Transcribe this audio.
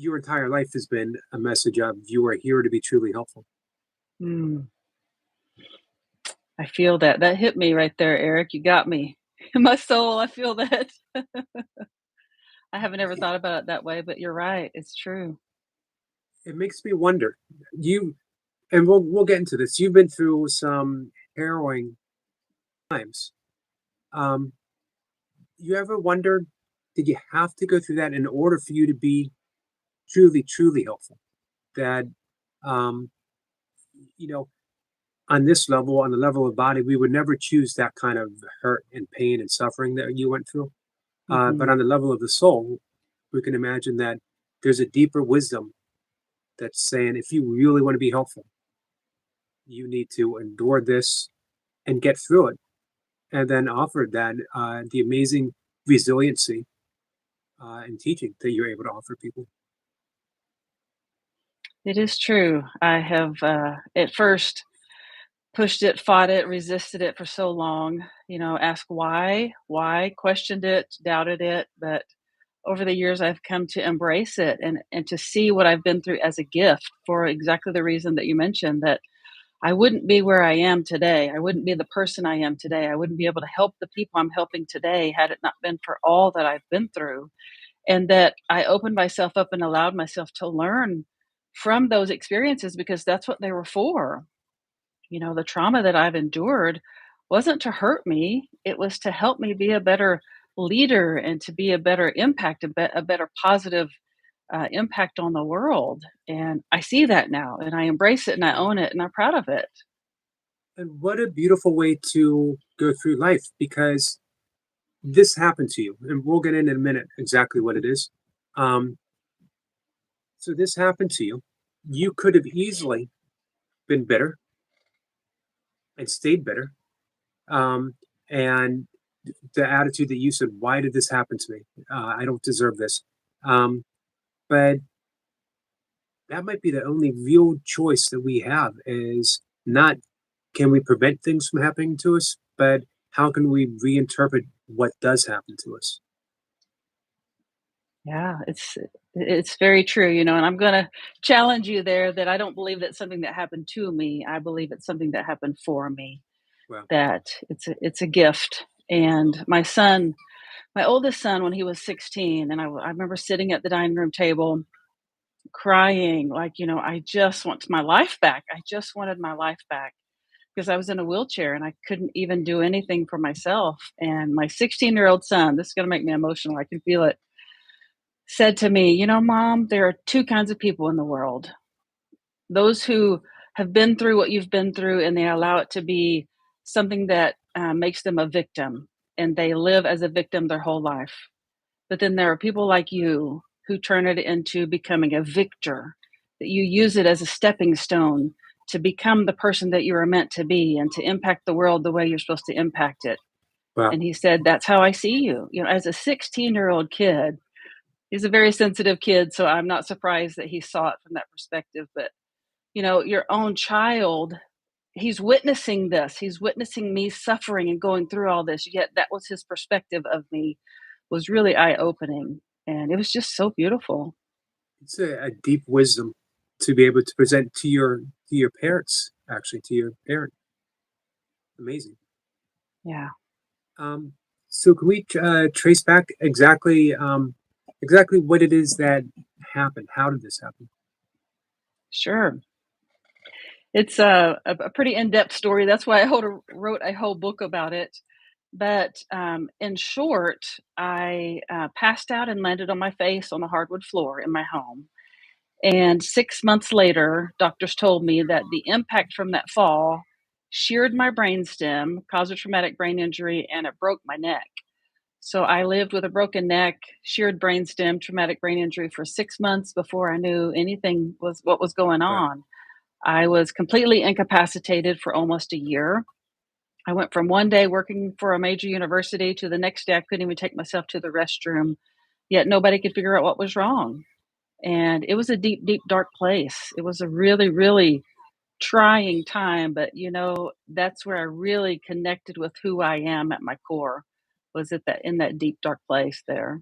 your entire life has been a message of you are here to be truly helpful. Mm, I feel that. That hit me right there, Eric. You got me. In my soul, I feel that. I haven't ever thought about it that way, but you're right. It's true. It makes me wonder. You and we'll get into this. You've been through some harrowing times. Um, you ever wondered, did you have to go through that in order for you to be truly helpful? That um, you know, on this level, on the level of body, we would never choose that kind of hurt and pain and suffering that you went through. But Mhm. on the level of the soul, we can imagine that there's a deeper wisdom that's saying if you really want to be helpful, you need to endure this and get through it, and then offer that the amazing resiliency and teaching that you're able to offer people. It is true. I have, at first pushed it, fought it, resisted it for so long, asked why, questioned it, doubted it, but over the years, I've come to embrace it and to see what I've been through as a gift for exactly the reason that you mentioned, that I wouldn't be where I am today. I wouldn't be the person I am today. I wouldn't be able to help the people I'm helping today had it not been for all that I've been through. And that I opened myself up and allowed myself to learn from those experiences because that's what they were for. The trauma that I've endured wasn't to hurt me, it was to help me be a better leader and to be a better impact, a better positive impact on the world. And I see that now and I embrace it and I own it and I'm proud of it. And what a beautiful way to go through life because this happened to you, and we'll get in a minute exactly what it is. Um, so this happened to you. You could have easily been bitter and stayed bitter. Um, and the attitude that you said, why did this happen to me? I don't deserve this. Um, but that might be the only real choice that we have is not can we prevent things from happening to us, but how can we reinterpret what does happen to us? Yeah, it's very true, and I'm gonna challenge you there that I don't believe that's something that happened to me. I believe it's something that happened for me. Well, That it's a gift. And my oldest son, when he was 16, and I remember sitting at the dining room table crying, like, I just want my life back. I just wanted my life back because I was in a wheelchair and I couldn't even do anything for myself. And my 16-year-old son, this is going to make me emotional. I can feel it, said to me, Mom, there are two kinds of people in the world: those who have been through what you've been through and they allow it to be something that makes them a victim and they live as a victim their whole life. But then there are people like you who turn it into becoming a victor, that you use it as a stepping stone to become the person that you are meant to be and to impact the world the way you're supposed to impact it. well, And he said, that's how I see you. As a 16-year-old kid, he's a very sensitive kid. So I'm not surprised that he saw it from that perspective. But, your own child, he's witnessing this. He's witnessing me suffering and going through all this. Yet that was his perspective of me, was really eye-opening, and it was just so beautiful. it's a deep wisdom to be able to present to your parents, actually, to your parent. Amazing. Yeah, Um, so can we trace back exactly what it is that happened? How did this happen? sure. It's a pretty in-depth story. That's why wrote a whole book about it. But in short, I passed out and landed on my face on the hardwood floor in my home. And 6 months later, doctors told me that the impact from that fall sheared my brainstem, caused a traumatic brain injury, and it broke my neck. So I lived with a broken neck, sheared brainstem, traumatic brain injury for 6 months before I knew anything was what was going Wow. on. I was completely incapacitated for almost a year. I went from one day working for a major university to the next day I couldn't even take myself to the restroom, yet nobody could figure out what was wrong. And it was a deep, deep, dark place. It was a really, really trying time, but that's where I really connected with who I am at my core, was at that in that deep, dark place there.